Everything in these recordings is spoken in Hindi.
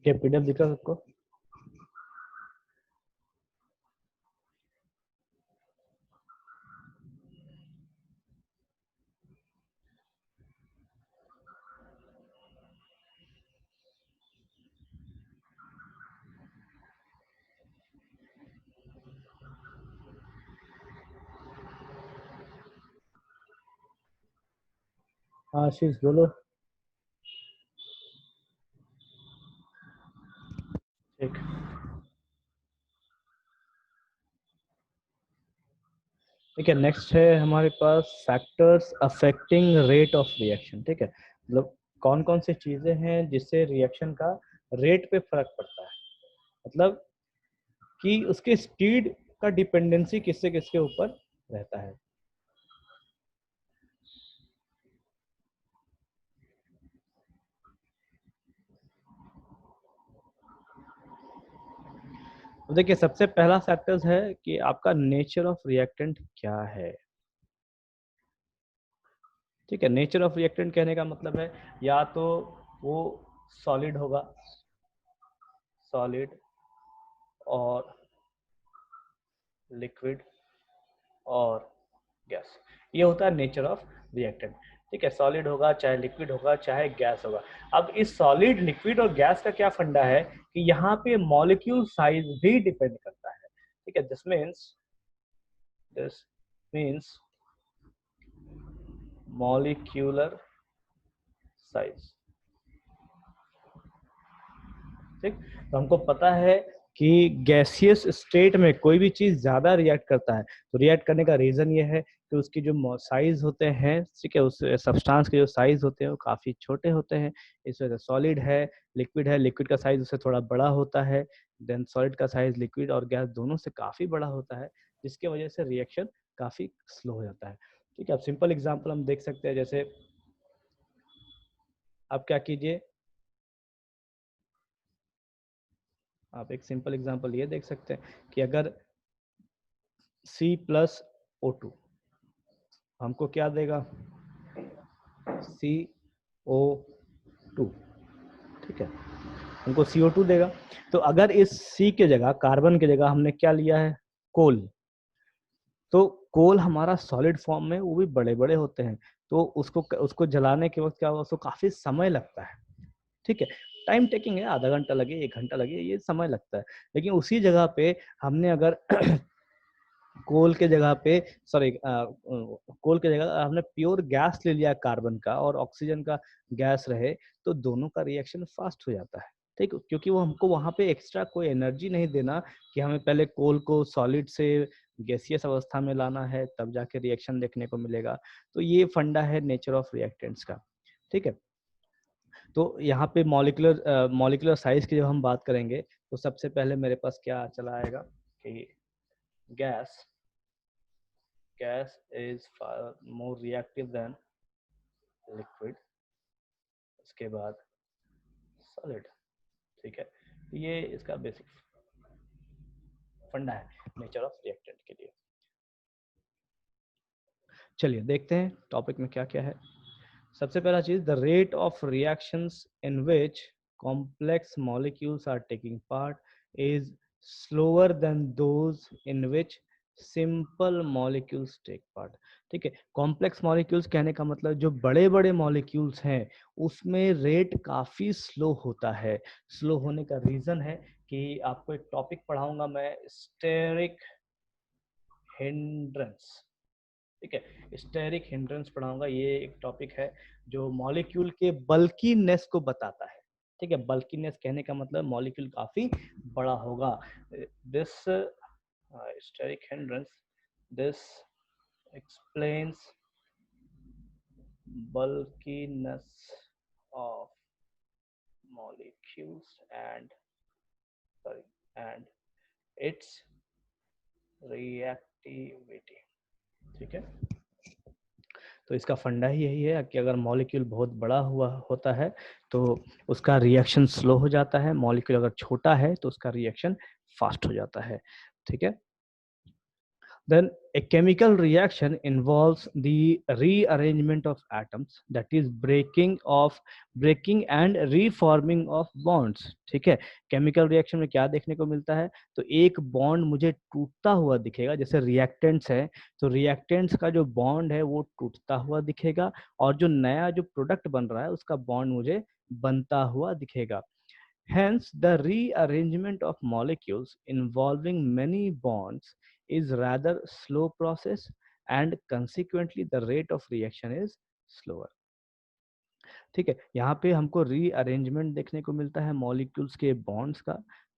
क्या पीडीएफ दिख रहा है सबको? हाँ आशीष बोलो। ठीक, ठीक है। नेक्स्ट है हमारे पास factors affecting rate of reaction. ठीक है, मतलब कौन कौन सी चीजें हैं जिससे रिएक्शन का रेट पे फर्क पड़ता है, मतलब कि उसके स्पीड का डिपेंडेंसी किससे किसके ऊपर रहता है। तो देखिए सबसे पहला फैक्टर्स है कि आपका नेचर ऑफ रिएक्टेंट क्या है। ठीक है, नेचर ऑफ रिएक्टेंट कहने का मतलब है या तो वो सॉलिड होगा, सॉलिड और लिक्विड और गैस, ये होता है नेचर ऑफ रिएक्टेंट। ठीक है, सॉलिड होगा चाहे लिक्विड होगा चाहे गैस होगा। अब इस सॉलिड लिक्विड और गैस का क्या फंडा है कि यहाँ पे मॉलिक्यूल साइज भी डिपेंड करता है। ठीक है, दिस मीन्स मॉलिक्यूलर साइज। ठीक, तो हमको पता है कि गैसियस स्टेट में कोई भी चीज ज्यादा रिएक्ट करता है, तो रिएक्ट करने का रीजन ये है कि उसकी जो साइज होते हैं, ठीक है, उस सब्सटेंस के जो साइज होते हैं वो काफी छोटे होते हैं। इस वजह से सॉलिड है, लिक्विड का साइज उससे थोड़ा बड़ा होता है, देन सॉलिड का साइज लिक्विड और गैस दोनों से काफी बड़ा होता है, जिसकी वजह से रिएक्शन काफी स्लो हो जाता है। ठीक है, अब सिंपल एग्जाम्पल हम देख सकते हैं, जैसे आप क्या कीजिए, आप एक सिंपल एग्जांपल ये देख सकते हैं कि अगर C+O2 हमको क्या देगा, CO2, ठीक है, हमको CO2 देगा। तो अगर इस C के जगह, कार्बन की जगह हमने क्या लिया है, कोल, तो कोल हमारा सॉलिड फॉर्म में, वो भी बड़े बड़े होते हैं, तो उसको जलाने के वक्त क्या होगा, उसको काफी समय लगता है, ठीक है, टाइम टेकिंग है, आधा घंटा लगे, 1 घंटा लगे, ये समय लगता है। लेकिन उसी जगह पे हमने अगर कोल के जगह पे, सॉरी, कोल के जगह हमने प्योर गैस ले लिया कार्बन का और ऑक्सीजन का गैस रहे, तो दोनों का रिएक्शन फास्ट हो जाता है, ठीक, क्योंकि वो हमको वहां पे एक्स्ट्रा कोई एनर्जी नहीं देना कि हमें पहले कोल को सॉलिड से गैसियस अवस्था में लाना है, तब जाके रिएक्शन देखने को मिलेगा। तो ये फंडा है नेचर ऑफ रिएक्टेंट्स का, ठीक है। तो यहाँ पे मॉलिक्यूलर साइज की जब हम बात करेंगे, तो सबसे पहले मेरे पास क्या चला आएगा कि gas is far more reactive than liquid, उसके बाद सॉलिड, ठीक है। तो ये इसका बेसिक फंडा है नेचर ऑफ रिएक्टेंट के लिए। चलिए देखते हैं टॉपिक में क्या क्या है। सबसे पहला चीज, the rate of reactions in which complex molecules are taking part is slower than those in which simple molecules take part, ठीक है। कॉम्प्लेक्स मॉलिक्यूल्स कहने का मतलब जो बड़े बड़े मॉलिक्यूल्स हैं उसमें रेट काफी स्लो होता है। स्लो होने का रीजन है कि आपको एक टॉपिक पढ़ाऊंगा मैं, स्टेरिक हिंड्रेंस, ठीक है, स्टेरिक हिंड्रेंस पढ़ाऊंगा। ये एक टॉपिक है जो मॉलिक्यूल के बल्कीनेस को बताता है, ठीक है। बल्कीनेस कहने का मतलब मॉलिक्यूल काफी बड़ा होगा। This steric hindrance, this explains bulkiness of molecules and its reactivity, ठीक है। तो इसका फंडा ही यही है कि अगर मॉलिक्यूल बहुत बड़ा हुआ होता है तो उसका रिएक्शन स्लो हो जाता है, मॉलिक्यूल अगर छोटा है तो उसका रिएक्शन फास्ट हो जाता है, ठीक है। Then a chemical reaction involves the rearrangement of atoms, that is breaking and reforming of bonds, ठीक है। केमिकल रिएक्शन में क्या देखने को मिलता है, तो एक बॉन्ड मुझे टूटता हुआ दिखेगा, जैसे रिएक्टेंट्स है तो रिएक्टेंट्स का जो बॉन्ड है वो टूटता हुआ दिखेगा, और जो नया जो प्रोडक्ट बन रहा है उसका बॉन्ड मुझे बनता हुआ दिखेगा। Hence, the rearrangement of molecules involving many bonds is rather slow process, and consequently the rate of reaction is slower, ठीक है। यहाँ पे हमको रीअरेंजमेंट देखने को मिलता है मॉलिक्यूल्स के बॉन्ड्स का,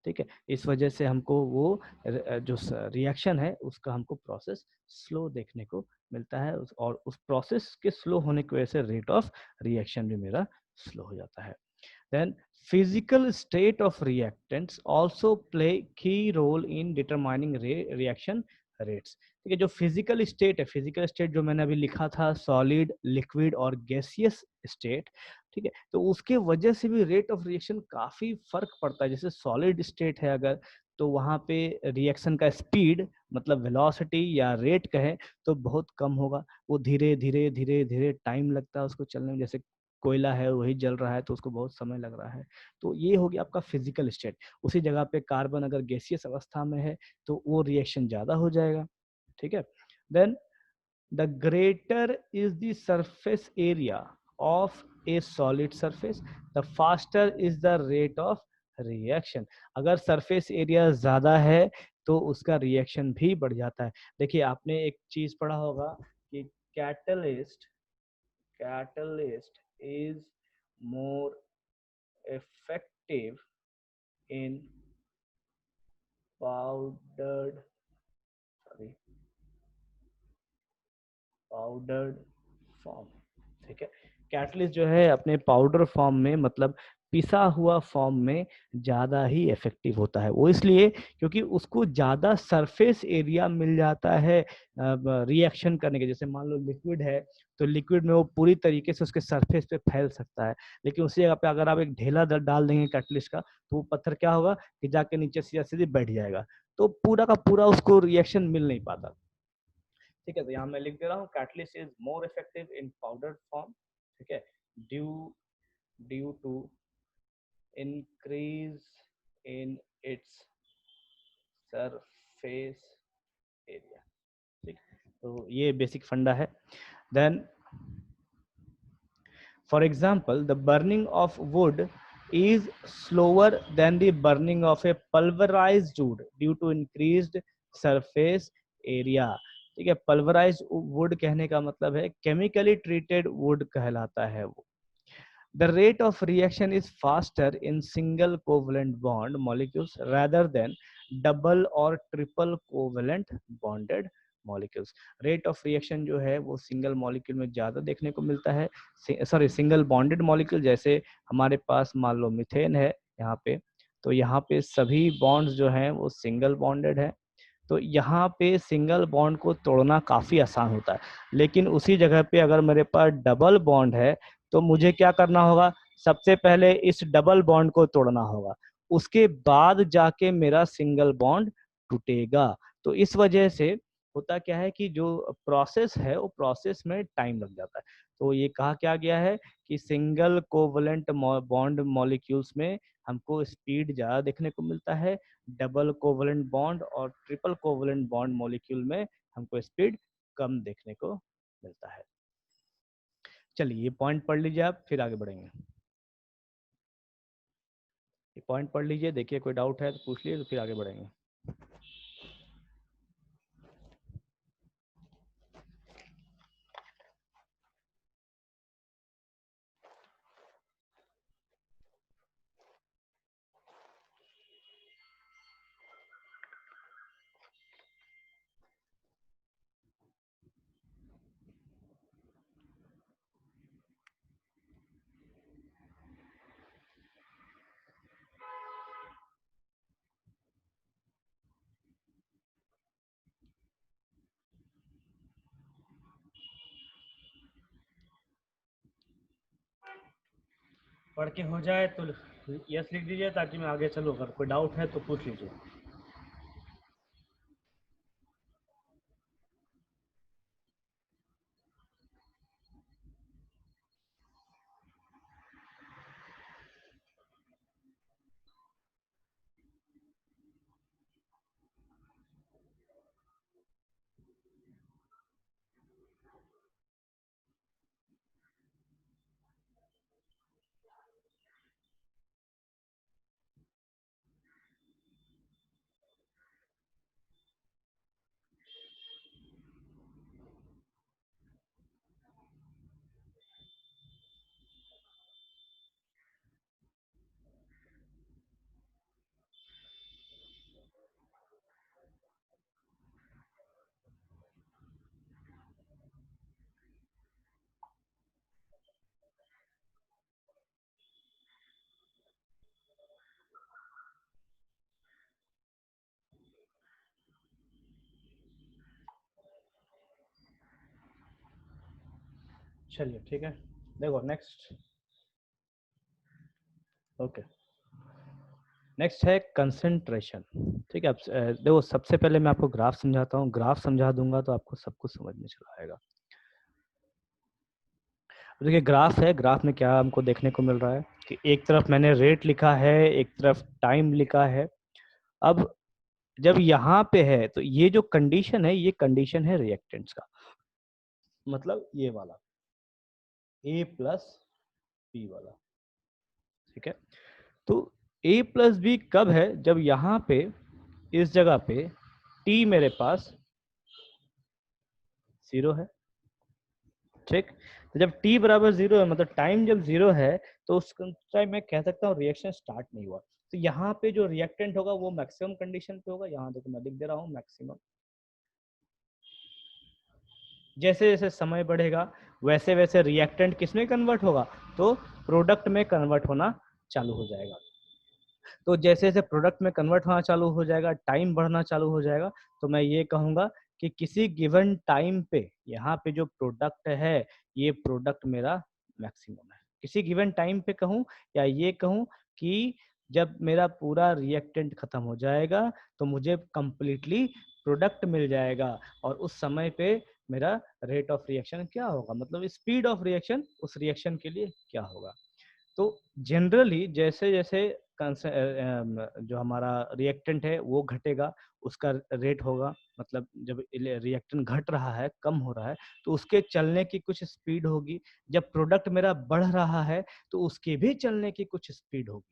ठीक है। इस वजह से हमको वो जो रिएक्शन है उसका हमको प्रोसेस स्लो देखने को मिलता है, और उस प्रोसेस के स्लो होने की वजह से रेट ऑफ रिएक्शन भी मेरा स्लो हो जाता है। Then physical state of reactants also play key role in determining reaction rates, ठीक है। जो फिजिकल स्टेट है, फिजिकल स्टेट जो मैंने अभी लिखा था, सॉलिड, लिक्विड और गैसियस स्टेट, ठीक है, तो उसके वजह से भी रेट ऑफ रिएक्शन काफी फर्क पड़ता है। जैसे सॉलिड स्टेट है अगर, तो वहां पे रिएक्शन का स्पीड मतलब वेलोसिटी या रेट कहें तो बहुत कम होगा, वो धीरे धीरे धीरे धीरे टाइम लगता है उसको चलने में। जैसे कोयला है वही जल रहा है तो उसको बहुत समय लग रहा है। तो ये हो गया आपका फिजिकल स्टेट। उसी जगह पे कार्बन अगर गैसियस अवस्था में है तो वो रिएक्शन ज्यादा हो जाएगा, ठीक है। Then the greater is the surface area of a solid surface, the faster is the rate of reaction. अगर सरफेस एरिया ज्यादा है तो उसका रिएक्शन भी बढ़ जाता है। देखिए आपने एक चीज पढ़ा होगा कि catalyst is more effective in powdered form, ठीक है। कैटलिस्ट जो है अपने पाउडर फॉर्म में मतलब पिसा हुआ फॉर्म में ज्यादा ही इफेक्टिव होता है। वो इसलिए क्योंकि उसको ज्यादा सरफेस एरिया मिल जाता है रिएक्शन करने के। जैसे मान लो लिक्विड है तो लिक्विड में वो पूरी तरीके से उसके सरफेस पे फैल सकता है, लेकिन उसी जगह पे अगर आप एक ढेला डाल देंगे कैटलिस्ट का तो वो पत्थर क्या होगा कि जाके नीचे सीधा सीधे बैठ जाएगा, तो पूरा का पूरा उसको रिएक्शन मिल नहीं पाता, ठीक है। तो यहाँ मैं लिख दे रहा हूँ catalyst is more effective in powder form, ठीक है, due due to increase in its surface area. ठीक, तो ये बेसिक फंडा है। Then for example, the burning of wood is slower than the burning of a pulverized wood due to increased surface area। ठीक है, पल्वराइज वुड कहने का मतलब है केमिकली ट्रीटेड वुड कहलाता है वो। The rate of reaction is faster in single covalent bond molecules rather than double or triple covalent bonded molecules। Rate of reaction जो है वो सिंगल मॉलिक्यूल में ज्यादा देखने को मिलता है, सॉरी सिंगल बॉन्डेड मॉलिक्यूल। जैसे हमारे पास मान लो मीथेन है यहाँ पे, तो यहाँ पे सभी बॉन्ड्स जो हैं वो सिंगल बॉन्डेड है, तो यहाँ पे सिंगल बॉन्ड को तोड़ना काफी आसान होता है। लेकिन उसी जगह पे अगर मेरे पास डबल बॉन्ड है तो मुझे क्या करना होगा, सबसे पहले इस डबल बॉन्ड को तोड़ना होगा, उसके बाद जाके मेरा सिंगल बॉन्ड टूटेगा। तो इस वजह से होता क्या है कि जो प्रोसेस है वो प्रोसेस में टाइम लग जाता है। तो ये कहा क्या गया है कि सिंगल कोवलेंट बॉन्ड मॉलिक्यूल्स में हमको स्पीड ज्यादा देखने को मिलता है, डबल कोवलेंट बॉन्ड और ट्रिपल कोवलेंट बॉन्ड मॉलिक्यूल में हमको स्पीड कम देखने को मिलता है। चलिए ये पॉइंट पढ़ लीजिए आप, फिर आगे बढ़ेंगे। ये पॉइंट पढ़ लीजिए, देखिए कोई डाउट है तो पूछ लीजिए, तो फिर आगे बढ़ेंगे। पढ़ के हो जाए तो यस लिख दीजिए ताकि मैं आगे चलूँ, अगर कोई डाउट है तो पूछ लीजिए। चलिए ठीक है, देखो नेक्स्ट। ओके, नेक्स्ट है कंसंट्रेशन। ठीक है, अब देखो सबसे पहले मैं आपको ग्राफ समझाता हूँ, ग्राफ समझा दूंगा तो आपको सब कुछ समझ में चला आएगा। देखिए ग्राफ है, ग्राफ में क्या हमको देखने को मिल रहा है कि एक तरफ मैंने रेट लिखा है, एक तरफ टाइम लिखा है। अब जब यहाँ पे है तो ये जो कंडीशन है, ये कंडीशन है रिएक्टेंट्स का, मतलब ये वाला A प्लस बी वाला। ठीक है, तो A प्लस बी कब है, जब यहाँ पे इस जगह पे T मेरे पास 0 है। ठीक, तो जब T बराबर 0 है, मतलब टाइम जब 0 है, तो उस टाइम मैं कह सकता हूँ रिएक्शन स्टार्ट नहीं हुआ। तो यहाँ पे जो रिएक्टेंट होगा वो मैक्सिमम कंडीशन पे होगा। यहाँ देखो मैं लिख दे रहा हूँ मैक्सिमम। जैसे जैसे समय बढ़ेगा वैसे वैसे रिएक्टेंट किस में कन्वर्ट होगा, तो प्रोडक्ट में कन्वर्ट होना चालू हो जाएगा। तो जैसे जैसे प्रोडक्ट में कन्वर्ट होना चालू हो जाएगा, टाइम बढ़ना चालू हो जाएगा, तो मैं ये कहूँगा कि किसी गिवन टाइम पे यहाँ पे जो प्रोडक्ट है, ये प्रोडक्ट मेरा मैक्सिमम है। किसी गिवन टाइम पे कहूँ या ये कहूँ कि जब मेरा पूरा रिएक्टेंट खत्म हो जाएगा तो मुझे कंप्लीटली प्रोडक्ट मिल जाएगा, और उस समय पे मेरा रेट ऑफ रिएक्शन क्या होगा, मतलब स्पीड ऑफ रिएक्शन उस रिएक्शन के लिए क्या होगा। तो जनरली जैसे जैसे जो हमारा रिएक्टेंट है वो घटेगा, उसका रेट होगा, मतलब जब रिएक्टेंट घट रहा है, कम हो रहा है, तो उसके चलने की कुछ स्पीड होगी। जब प्रोडक्ट मेरा बढ़ रहा है तो उसके भी चलने की कुछ स्पीड होगी।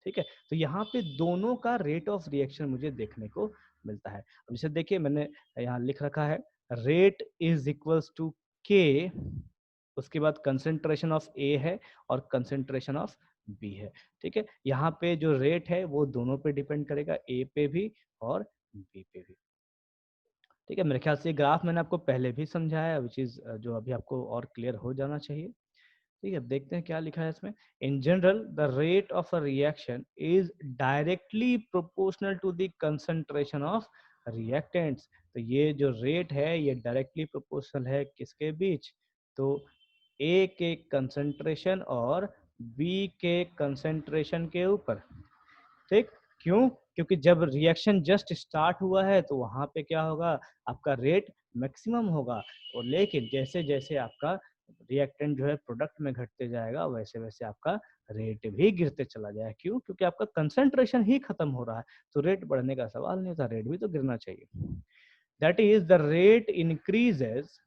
ठीक है, तो यहाँ पे दोनों का रेट ऑफ रिएक्शन मुझे देखने को मिलता है। अब जैसे देखिए मैंने यहाँ लिख रखा है रेट इज इक्वल्स टू के, उसके बाद कंसेंट्रेशन ऑफ ए है और कंसेंट्रेशन ऑफ बी है। ठीक है, यहाँ पे जो रेट है वो दोनों पे डिपेंड करेगा, ए पे भी और बी पे भी। ठीक है, मेरे ख्याल से ग्राफ मैंने आपको पहले भी समझाया, विच इज जो अभी आपको और क्लियर हो जाना चाहिए। ठीक है, देखते हैं क्या लिखा है इसमें। In general the rate of a reaction is directly proportional to the concentration of reactants. तो ये जो रेट है ये डायरेक्टली प्रोपोर्शनल है किसके बीच, तो ए के कंसंट्रेशन और बी के कंसंट्रेशन के ऊपर। ठीक, क्यों, क्योंकि जब रिएक्शन जस्ट स्टार्ट हुआ है तो वहां पे क्या होगा, आपका रेट मैक्सिमम होगा, और लेकिन जैसे जैसे आपका रिएक्टेंट जो है प्रोडक्ट में घटते जाएगा वैसे वैसे आपका रेट भी गिरते चला जाएगा। क्यों, क्योंकि आपका कंसंट्रेशन ही खत्म हो रहा है, तो रेट बढ़ने का सवाल नहीं होता, रेट भी तो गिरना चाहिए। That is the rate increases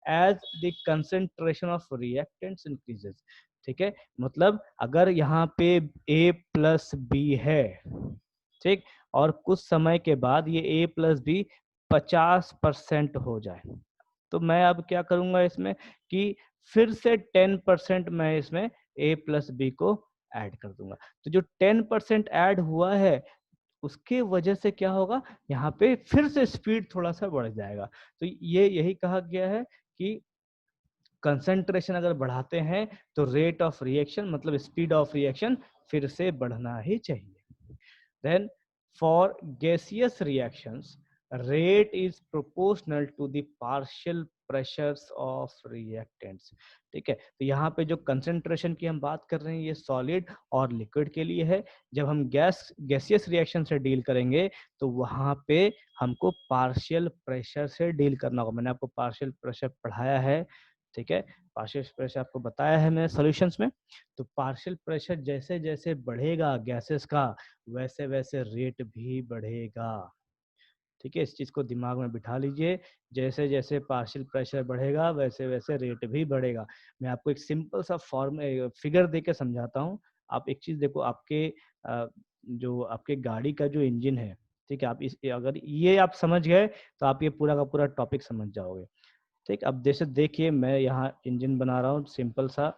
as the concentration of reactants increases. ठीक है, मतलब अगर यहाँ पे ए प्लस बी है, ठीक, और कुछ समय के बाद ये ए प्लस बी 50% हो जाए, तो मैं अब क्या करूंगा इसमें कि फिर से 10% मैं इसमें ए प्लस बी को ऐड कर दूंगा। तो जो 10% ऐड हुआ है उसके वजह से क्या होगा, यहाँ पे फिर से स्पीड थोड़ा सा बढ़ जाएगा। तो ये यही कहा गया है कि कंसंट्रेशन अगर बढ़ाते हैं तो रेट ऑफ रिएक्शन मतलब स्पीड ऑफ रिएक्शन फिर से बढ़ना ही चाहिए। Then for gaseous reactions, rate is proportional to the partial pressures of reactants। ठीक है, तो यहाँ पे जो कंसंट्रेशन की हम बात कर रहे हैं ये सॉलिड और लिक्विड के लिए है। जब हम गैसियस रिएक्शन से डील करेंगे तो वहाँ पे हमको पार्शियल प्रेशर से डील करना होगा। मैंने आपको पार्शियल प्रेशर पढ़ाया है, ठीक है, पार्शियल प्रेशर आपको बताया है मैंने सॉल्यूशंस में। तो पार्शियल प्रेशर जैसे जैसे बढ़ेगा गैसेस का वैसे वैसे रेट भी बढ़ेगा। ठीक है, इस चीज को दिमाग में बिठा लीजिए, जैसे जैसे पार्शियल प्रेशर बढ़ेगा वैसे वैसे रेट भी बढ़ेगा। मैं आपको एक सिंपल सा फॉर्म फिगर दे के समझाता हूँ। आप एक चीज देखो, आपके जो आपके गाड़ी का जो इंजन है, ठीक है, आप इस अगर ये आप समझ गए तो आप ये पूरा का पूरा टॉपिक समझ जाओगे। ठीक, अब जैसे देखिए मैं यहाँ इंजन बना रहा हूँ सिंपल सा,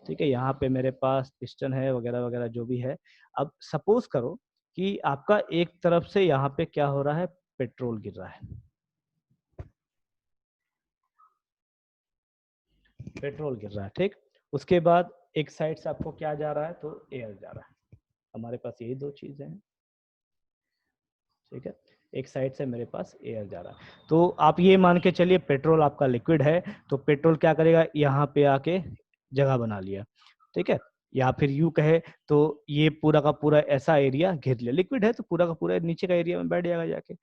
ठीक है, यहाँ पे मेरे पास पिस्टन है वगैरह वगैरह जो भी है। अब सपोज करो कि आपका एक तरफ से यहाँ पे क्या हो रहा है, पेट्रोल गिर रहा है, पेट्रोल गिर रहा है, ठीक। उसके बाद एक साइड से आपको क्या जा रहा है, तो एयर जा रहा है। हमारे पास यही दो चीजें हैं, ठीक है, एक साइड से मेरे पास एयर जा रहा है। तो आप ये मान के चलिए पेट्रोल आपका लिक्विड है, तो पेट्रोल क्या करेगा, यहाँ पे आके जगह बना लिया, ठीक है, या फिर यू कहे तो ये पूरा का पूरा ऐसा एरिया घेर लिया, लिक्विड है तो पूरा का पूरा नीचे का एरिया में बैठ जाएगा जाके।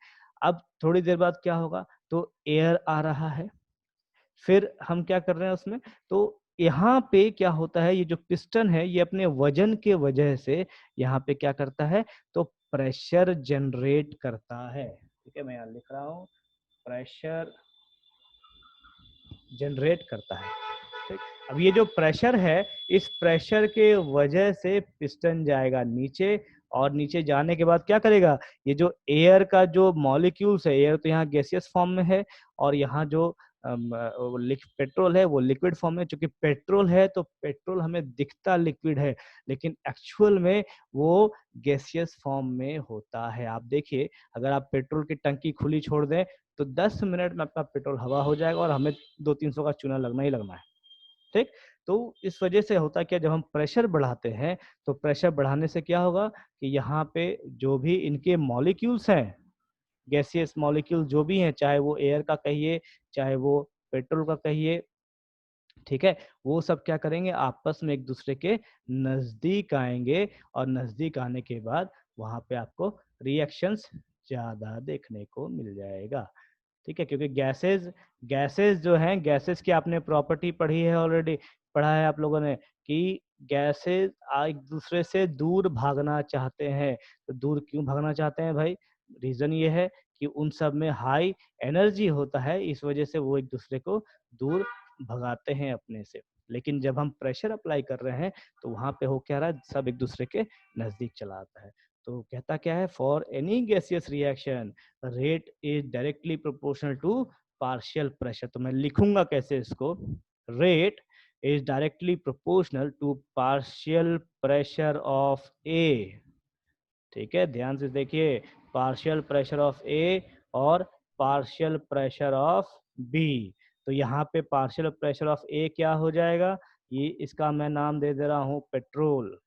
अब थोड़ी देर बाद क्या होगा, तो एयर आ रहा है, फिर हम क्या कर रहे हैं उसमें, तो यहाँ पे क्या होता है, ये जो पिस्टन है ये अपने वजन के वजह से यहाँ पे क्या करता है, तो प्रेशर जनरेट करता है। ठीक है, मैं यहाँ लिख रहा हूँ, प्रेशर जनरेट करता है। ठीक, अब ये जो प्रेशर है, इस प्रेशर के वजह से पिस्टन जाएगा नीचे, और नीचे जाने के बाद क्या करेगा, ये जो एयर का जो मॉलिक्यूल्स है, एयर तो यहाँ गैसियस फॉर्म में है, और यहाँ जो पेट्रोल है वो लिक्विड फॉर्म में। चूंकि पेट्रोल है तो पेट्रोल हमें दिखता लिक्विड है, लेकिन एक्चुअल में वो गैसियस फॉर्म में होता है। आप देखिए, अगर आप पेट्रोल की टंकी खुली छोड़ दें तो 10 मिनट में आपका पेट्रोल हवा हो जाएगा और हमें 200-300 का चूना लगना ही लगना है। ठीक, तो इस वजह से होता क्या, जब हम प्रेशर बढ़ाते हैं तो प्रेशर बढ़ाने से क्या होगा कि यहाँ पे जो भी इनके मॉलिक्यूल्स हैं, गैसियस मॉलिक्यूल जो भी हैं, चाहे वो एयर का कहिए चाहे वो पेट्रोल का कहिए, ठीक है, वो सब क्या करेंगे, आपस में एक दूसरे के नजदीक आएंगे, और नजदीक आने के बाद वहां पे आपको रिएक्शंस ज्यादा देखने को मिल जाएगा। ठीक है, क्योंकि गैसेस गैसेस जो हैं, गैसेस की आपने प्रॉपर्टी पढ़ी है ऑलरेडी, पढ़ा है आप लोगों ने कि गैसेस एक दूसरे से दूर भागना चाहते हैं। तो दूर क्यों भागना चाहते हैं भाई? रीजन ये है कि उन सब में हाई एनर्जी होता है, इस वजह से वो एक दूसरे को दूर भगाते हैं अपने से। लेकिन जब हम प्रेशर अप्लाई कर रहे हैं तो वहां पे हो क्या रहा है, सब एक दूसरे के नजदीक चला आता है। तो कहता क्या है, for any gaseous reaction rate is directly proportional to partial pressure. तो मैं लिखूंगा कैसे इसको, rate is directly proportional to partial pressure of A. ठीक है, ध्यान से देखिए, पार्शियल प्रेशर ऑफ ए और पार्शियल प्रेशर ऑफ बी। तो यहाँ पे पार्शियल प्रेशर ऑफ ए क्या हो जाएगा, ये इसका मैं नाम दे दे रहा हूं पेट्रोल।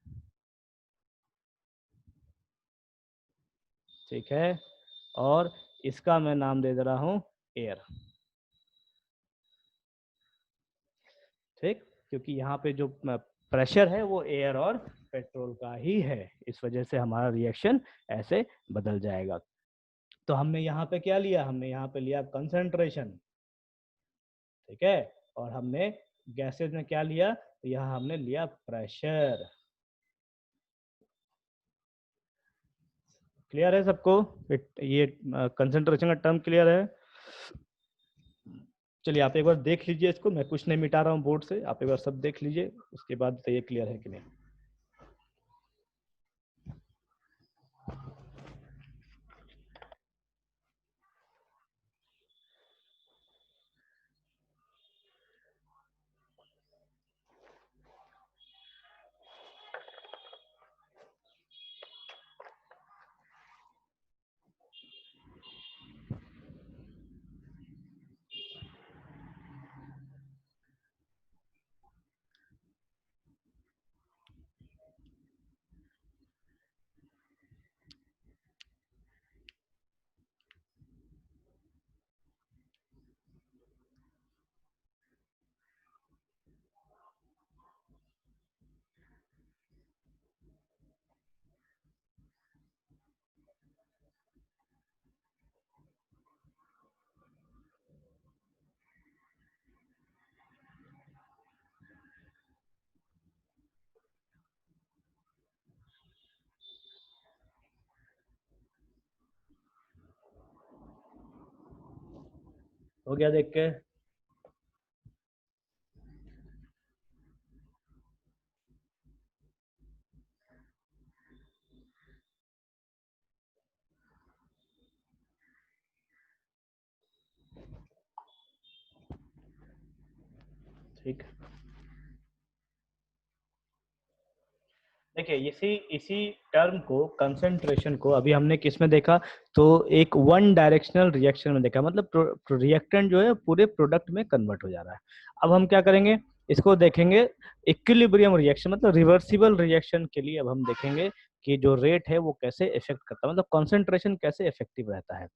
ठीक है, और इसका मैं नाम दे दे रहा हूं एयर। ठीक, क्योंकि यहाँ पे जो प्रेशर है वो एयर और पेट्रोल का ही है, इस वजह से हमारा रिएक्शन ऐसे बदल जाएगा। तो हमने यहाँ पे क्या लिया, हमने यहाँ पे लिया कंसंट्रेशन। ठीक है, और हमने गैसेज में क्या लिया, तो यहाँ हमने लिया प्रेशर। क्लियर है सबको? ये कंसंट्रेशन का टर्म क्लियर है? चलिए आप एक बार देख लीजिए इसको, मैं कुछ नहीं मिटा रहा हूँ बोर्ड से, आप एक बार सब देख लीजिए, उसके बाद बताइए क्लियर है कि नहीं। हो गया देख के? ठीक, देखिए इसी इसी टर्म को, कंसंट्रेशन को अभी हमने किस में देखा, तो एक वन डायरेक्शनल रिएक्शन में देखा, मतलब रिएक्टेंट जो है पूरे प्रोडक्ट में कन्वर्ट हो जा रहा है। अब हम क्या करेंगे, इसको देखेंगे इक्विलिब्रियम रिएक्शन, मतलब रिवर्सिबल रिएक्शन के लिए अब हम देखेंगे कि जो रेट है वो कैसे इफेक्ट करता है, मतलब कॉन्सेंट्रेशन कैसे इफेक्टिव रहता है।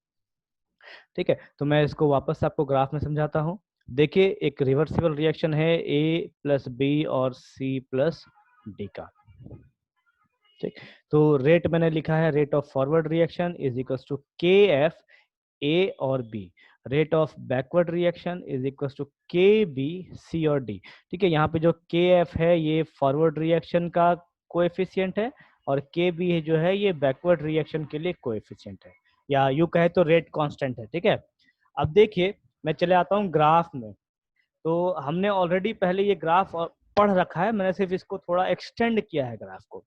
ठीक है, तो मैं इसको वापस आपको ग्राफ में समझाता हूँ। देखिए एक रिवर्सिबल रिएक्शन है ए प्लस बी और सी प्लस डी का। ठीक, तो रेट मैंने लिखा है, rate of forward reaction is equal to K F A और B, rate of backward reaction is equal to K B C और डी। ठीक है, यहाँ पे जो के एफ है ये फॉरवर्ड रिएक्शन का कोएफिशिएंट है, और के बी जो है ये बैकवर्ड रिएक्शन के लिए कोएफिशिएंट है, या यू कहे तो रेट कांस्टेंट है। ठीक है, अब देखिए मैं चले आता हूँ ग्राफ में। तो हमने ऑलरेडी पहले ये ग्राफ पढ़ रखा है, मैंने सिर्फ इसको थोड़ा एक्सटेंड किया है ग्राफ को।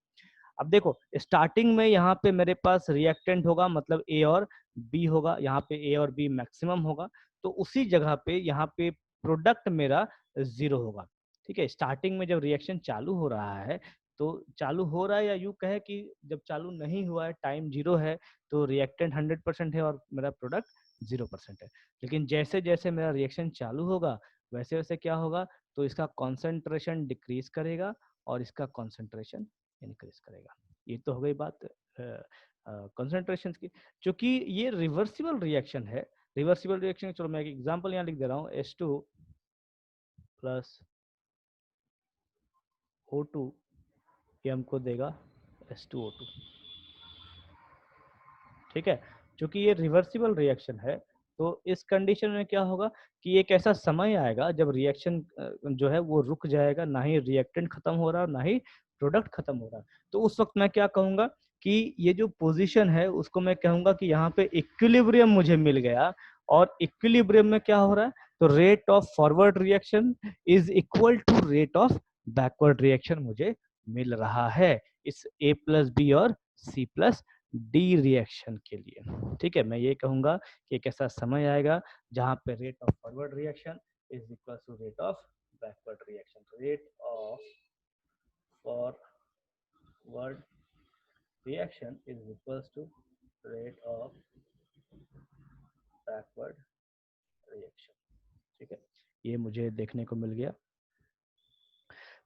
अब देखो स्टार्टिंग में यहाँ पे मेरे पास रिएक्टेंट होगा, मतलब ए और बी होगा, यहाँ पे ए और बी मैक्सिमम होगा, तो उसी जगह पे यहाँ पे प्रोडक्ट मेरा जीरो होगा। ठीक है, स्टार्टिंग में जब रिएक्शन चालू हो रहा है, तो चालू हो रहा है या यूं कहे कि जब चालू नहीं हुआ है, टाइम जीरो है, तो रिएक्टेंट 100% है और मेरा प्रोडक्ट 0% है। लेकिन जैसे जैसे मेरा रिएक्शन चालू होगा वैसे वैसे क्या होगा, तो इसका कॉन्सेंट्रेशन डिक्रीज करेगा और इसका कॉन्सेंट्रेशन इंक्रीज करेगा। ये तो हो गई बात कंसंट्रेशन की। क्योंकि ये रिवर्सिबल रिएक्शन है, रिवर्सिबल रिएक्शन, चलो मैं एक एग्जांपल यहाँ लिख दे रहा हूँ, H2 प्लस O2 ये हमको देगा H2O2। ठीक है, क्योंकि ये रिवर्सिबल रिएक्शन है तो इस कंडीशन में क्या होगा कि एक ऐसा समय आएगा जब रिएक्शन जो है वो रुक जाएगा, ना ही रिएक्टेंट खत्म हो रहा ना ही प्रोडक्ट खत्म हो रहा। तो उस वक्त मैं क्या कहूंगा कि ये जो पोजीशन है उसको मैं कहूंगा कि यहाँ पे इक्विलिब्रियम मुझे मिल गया। और इक्विलिब्रियम में क्या हो रहा है, तो rate of forward reaction is equal to rate of backward reaction मुझे मिल रहा है इस A प्लस बी और C प्लस डी रिएक्शन के लिए। ठीक है, मैं ये कहूंगा कि एक ऐसा समय आएगा जहां पे rate of forward reaction is equal to rate of backward reaction. Rate of forward reaction is equal to rate of backward reaction. ठीक है, ये मुझे देखने को मिल गया।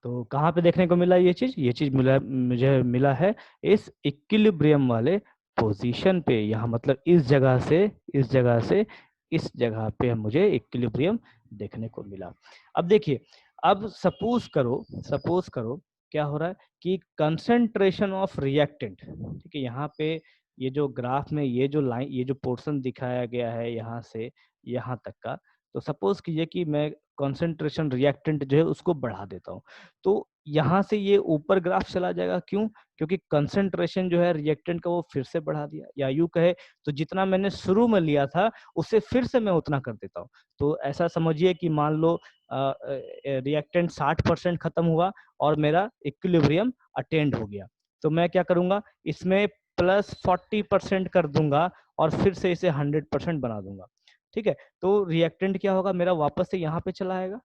तो कहाँ पे देखने को मिला ये चीज मिला, मुझे मिला है इस इक्विलिब्रियम वाले पोजीशन पे। यहाँ मतलब इस जगह से इस जगह से इस जगह पे मुझे इक्विलिब्रियम देखने को मिला। अब देखिए, अब सपोज करो क्या हो रहा है कि कंसंट्रेशन ऑफ रिएक्टेंट, ठीक है, यहाँ पे ये जो ग्राफ में ये जो लाइन, ये जो पोर्शन दिखाया गया है यहाँ से यहाँ तक का, तो सपोज कीजिए कि मैं कंसंट्रेशन रिएक्टेंट जो है उसको बढ़ा देता हूँ, तो यहाँ से ये ऊपर ग्राफ चला जाएगा। क्यों? क्योंकि कंसंट्रेशन जो है रिएक्टेंट का वो फिर से बढ़ा दिया, या यूं कहे तो जितना मैंने शुरू में लिया था उससे फिर से मैं उतना कर देता हूँ। तो ऐसा समझिए कि मान लो रिएक्टेंट 60% खत्म हुआ और मेरा इक्विलिब्रियम अटेंड हो गया, तो मैं क्या करूंगा, इसमें प्लस 40% कर दूंगा और फिर से इसे 100% बना दूंगा। ठीक है, तो रिएक्टेंट क्या होगा, मेरा वापस से यहाँ पे चला आएगा।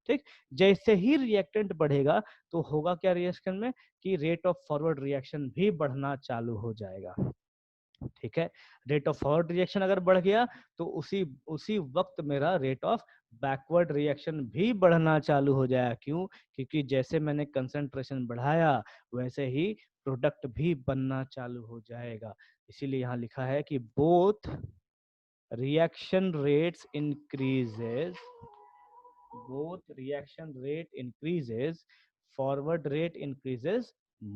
ठीक, जैसे ही रिएक्टेंट बढ़ेगा तो होगा क्या रिएक्शन में कि रेट ऑफ फॉरवर्ड रिएक्शन भी बढ़ना चालू हो जाएगा। ठीक है, रेट ऑफ फॉरवर्ड रिएक्शन अगर बढ़ गया तो उसी उसी वक्त मेरा रेट ऑफ बैकवर्ड रिएक्शन भी बढ़ना चालू हो जाएगा। क्यों? क्योंकि जैसे मैंने कंसंट्रेशन बढ़ाया वैसे ही प्रोडक्ट भी बनना चालू हो जाएगा। इसीलिए यहाँ लिखा है कि both reaction rates increases both reaction rate increases forward rate increases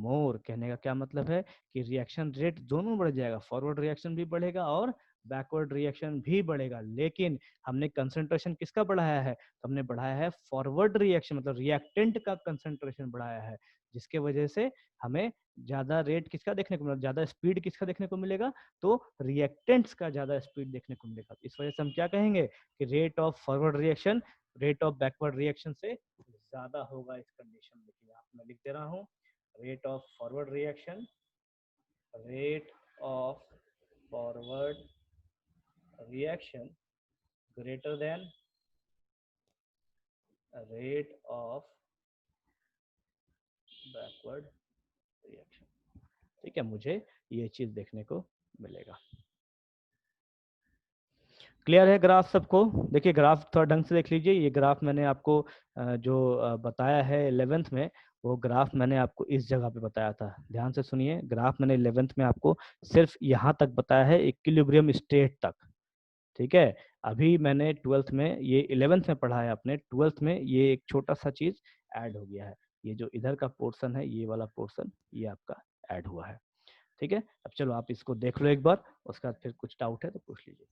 more। कहने का क्या मतलब है कि रिएक्शन रेट दोनों बढ़ जाएगा, फॉरवर्ड रिएक्शन भी बढ़ेगा और बैकवर्ड रिएक्शन भी बढ़ेगा। लेकिन हमने कंसंट्रेशन किसका बढ़ाया है, तो हमने बढ़ाया है फॉरवर्ड रिएक्शन मतलब रिएक्टेंट का कंसंट्रेशन बढ़ाया है, जिसके वजह से हमें ज्यादा रेट किसका देखने को मिलेगा, ज्यादा स्पीड किसका देखने को मिलेगा, तो रिएक्टेंट्स का ज्यादा स्पीड देखने को मिलेगा। इस वजह से हम क्या कहेंगे कि rate of forward reaction rate of backward reaction से ज्यादा होगा इस कंडीशन में। यहाँ पे मैं लिख दे रहा हूँ, rate of forward reaction rate of forward reaction greater than rate of backward reaction. ठीक है, मुझे ये चीज देखने को मिलेगा। क्लियर है ग्राफ सबको? देखिए ग्राफ थोड़ा ढंग से देख लीजिए। ये ग्राफ मैंने आपको जो बताया है 11th में, वो ग्राफ मैंने आपको इस जगह पे बताया था। ध्यान से सुनिए, ग्राफ मैंने 11th में आपको सिर्फ यहाँ तक बताया है, इक्विलिब्रियम स्टेट तक। ठीक है, अभी मैंने 12th में, ये 11th में पढ़ा है अपने, 12th में ये एक छोटा सा चीज ऐड हो गया है। ये जो इधर का पोर्शन है, ये वाला पोर्शन ये आपका ऐड हुआ है। ठीक है, अब चलो आप इसको देख लो एक बार, उसका फिर कुछ डाउट है तो पूछ लीजिए।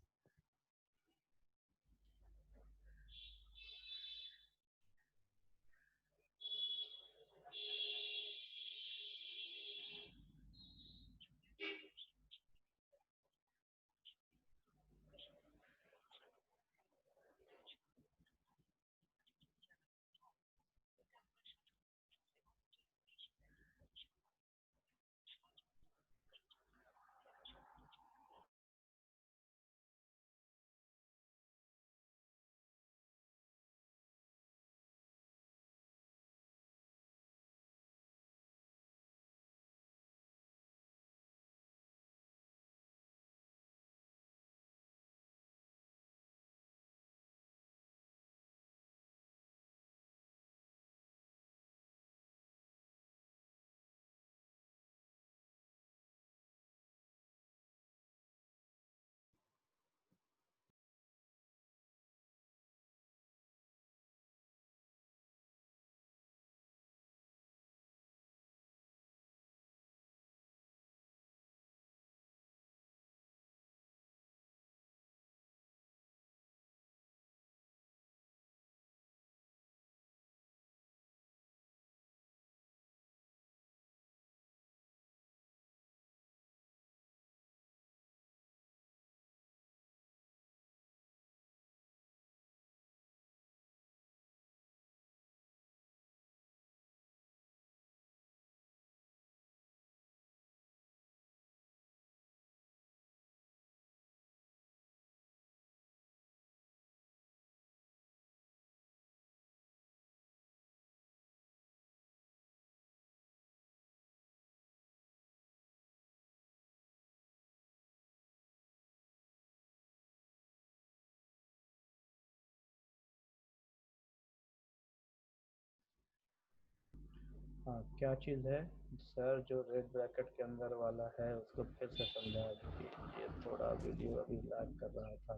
हाँ, क्या चीज़ है सर? जो रेड ब्रैकेट के अंदर वाला है उसको फिर से समझा दीजिए, थोड़ा वीडियो अभी लैग कर रहा था।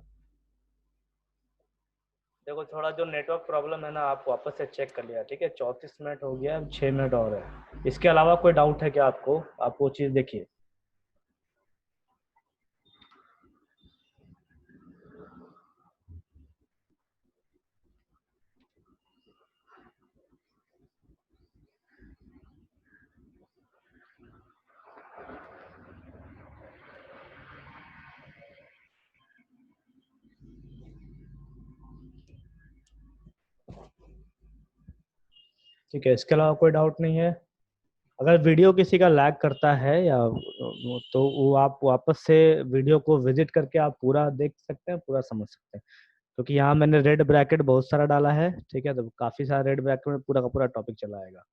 देखो, थोड़ा जो नेटवर्क प्रॉब्लम है ना, आप वापस से चेक कर लिया, ठीक है? 34 मिनट हो गया, 6 मिनट और है। इसके अलावा कोई डाउट है क्या आपको? आप वो चीज़ देखिए। ठीक है, इसके अलावा कोई डाउट नहीं है? अगर वीडियो किसी का लैग करता है या तो वो आप वापस से वीडियो को विजिट करके आप पूरा देख सकते हैं, पूरा समझ सकते हैं। क्योंकि यहाँ मैंने रेड ब्रैकेट बहुत सारा डाला है, ठीक है? तो काफी सारा रेड ब्रैकेट में पूरा का पूरा टॉपिक चला आएगा।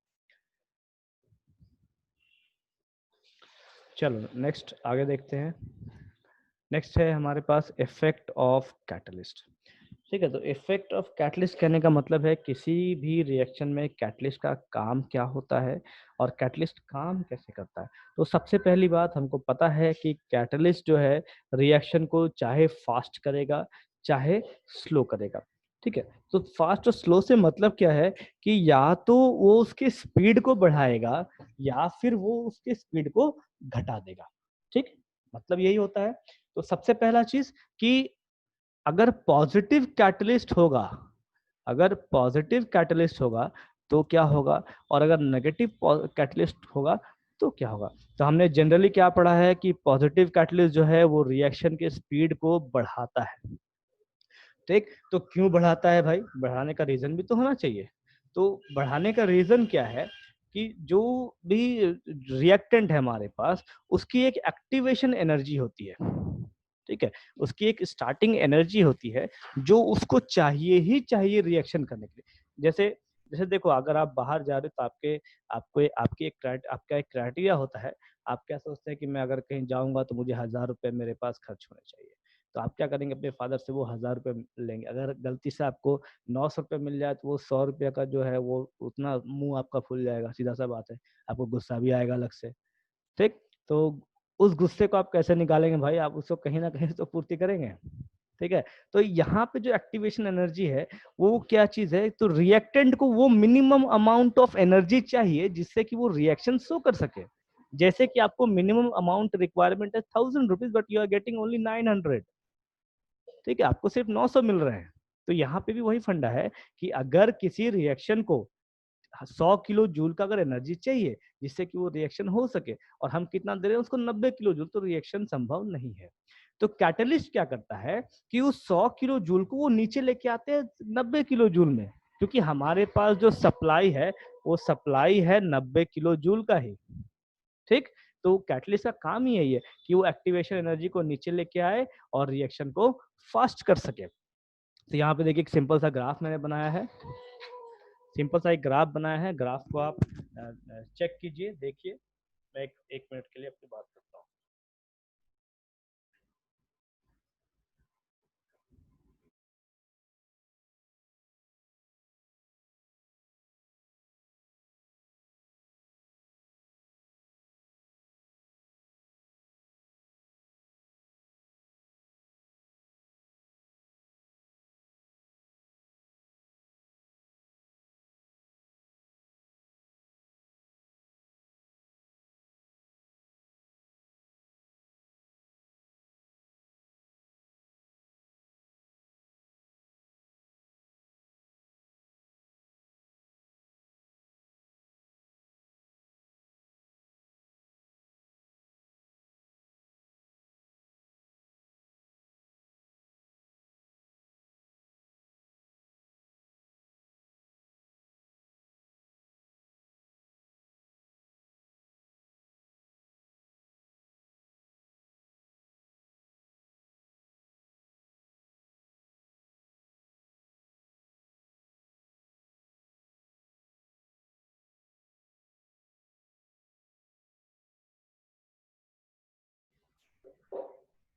चलो नेक्स्ट आगे देखते हैं। नेक्स्ट है हमारे पास इफेक्ट ऑफ कैटलिस्ट। ठीक है, तो इफेक्ट ऑफ कैटलिस्ट कहने का मतलब है किसी भी रिएक्शन में कैटलिस्ट का काम क्या होता है और कैटलिस्ट काम कैसे करता है। तो सबसे पहली बात हमको पता है कि कैटलिस्ट जो है रिएक्शन को चाहे फास्ट करेगा चाहे स्लो करेगा। ठीक है, तो फास्ट और स्लो से मतलब क्या है कि या तो वो उसके स्पीड को बढ़ाएगा या फिर वो उसके स्पीड को घटा देगा। ठीक, मतलब यही होता है। तो सबसे पहला चीज कि अगर पॉजिटिव कैटलिस्ट होगा, अगर पॉजिटिव कैटलिस्ट होगा तो क्या होगा, और अगर नेगेटिव कैटलिस्ट होगा तो क्या होगा। तो हमने जनरली क्या पढ़ा है कि पॉजिटिव कैटलिस्ट जो है वो रिएक्शन के स्पीड को बढ़ाता है। ठीक, तो क्यों बढ़ाता है भाई? बढ़ाने का रीजन भी तो होना चाहिए। तो बढ़ाने का रीजन क्या है कि जो भी रिएक्टेंट है हमारे पास, उसकी एक एक्टिवेशन एनर्जी होती है। ठीक है, उसकी एक स्टार्टिंग एनर्जी होती है जो उसको चाहिए ही चाहिए रिएक्शन करने के लिए। जैसे जैसे देखो, अगर आप बाहर जा रहे हो तो आपके आपको आपकी एक आपका एक क्राइटेरिया होता है। आप क्या सोचते हैं कि मैं अगर कहीं जाऊंगा तो मुझे 1000 रुपये मेरे पास खर्च होने चाहिए। तो आप क्या करेंगे, अपने फादर से वो 1000 रुपये लेंगे। अगर गलती से आपको 900 रुपये मिल जाए तो वो 100 रुपये का जो है वो उतना मुंह आपका फूल जाएगा, सीधा सा बात है। आपको गुस्सा भी आएगा अलग से। ठीक, तो उस गुस्से को आप कैसे निकालेंगे भाई? आप उसको कहीं ना कहीं तो पूर्ति करेंगे। ठीक है, तो यहाँ पे जो एक्टिवेशन एनर्जी है वो क्या चीज है, तो रिएक्टेंट को वो मिनिमम अमाउंट ऑफ एनर्जी चाहिए जिससे कि वो रिएक्शन शो कर सके। जैसे कि आपको मिनिमम अमाउंट रिक्वायरमेंट है 1000 rupees, but you are getting only 900। ठीक है, आपको सिर्फ 900 मिल रहे हैं। तो यहाँ पे भी वही फंडा है कि अगर किसी रिएक्शन को 100 किलो जूल का अगर एनर्जी चाहिए जिससे कि वो रिएक्शन हो सके, और हम कितना दे रहे हैं उसको 90 किलो जूल, तो रिएक्शन संभव नहीं है। तो कैटलिस्ट क्या करता है कि उस 100 किलो जूल को वो नीचे लेके आते हैं 90 किलो जूल में, क्योंकि हमारे पास जो सप्लाई है वो सप्लाई है 90 किलो जूल का ही। ठीक, तो कैटलिस्ट का काम ही यही है कि वो एक्टिवेशन एनर्जी को नीचे लेके आए और रिएक्शन को फास्ट कर सके। तो यहाँ पे देखिए एक सिंपल सा ग्राफ मैंने बनाया है, सिंपल सा एक ग्राफ बनाया है। ग्राफ को आप चेक कीजिए, देखिए। मैं एक मिनट के लिए अपनी बात करता हूँ।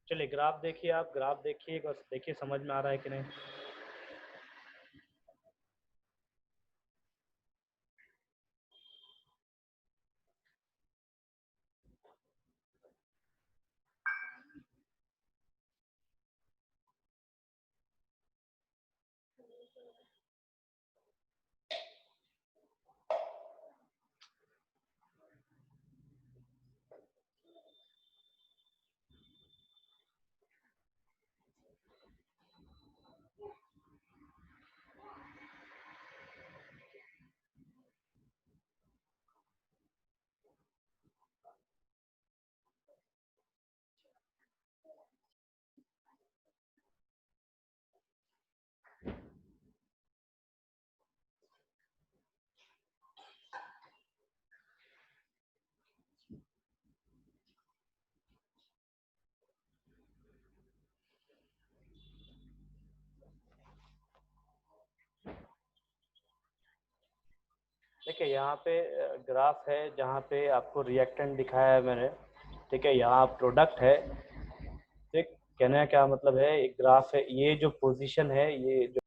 चलिए ग्राफ देखिए, आप ग्राफ देखिए और देखिए समझ में आ रहा है कि नहीं। देखिए यहाँ पे ग्राफ है जहाँ पे आपको रिएक्टेंट दिखाया है मैंने, ठीक है। यहाँ प्रोडक्ट है, ठीक। कहने का क्या मतलब है, एक ग्राफ है, ये जो पोजीशन है, ये जो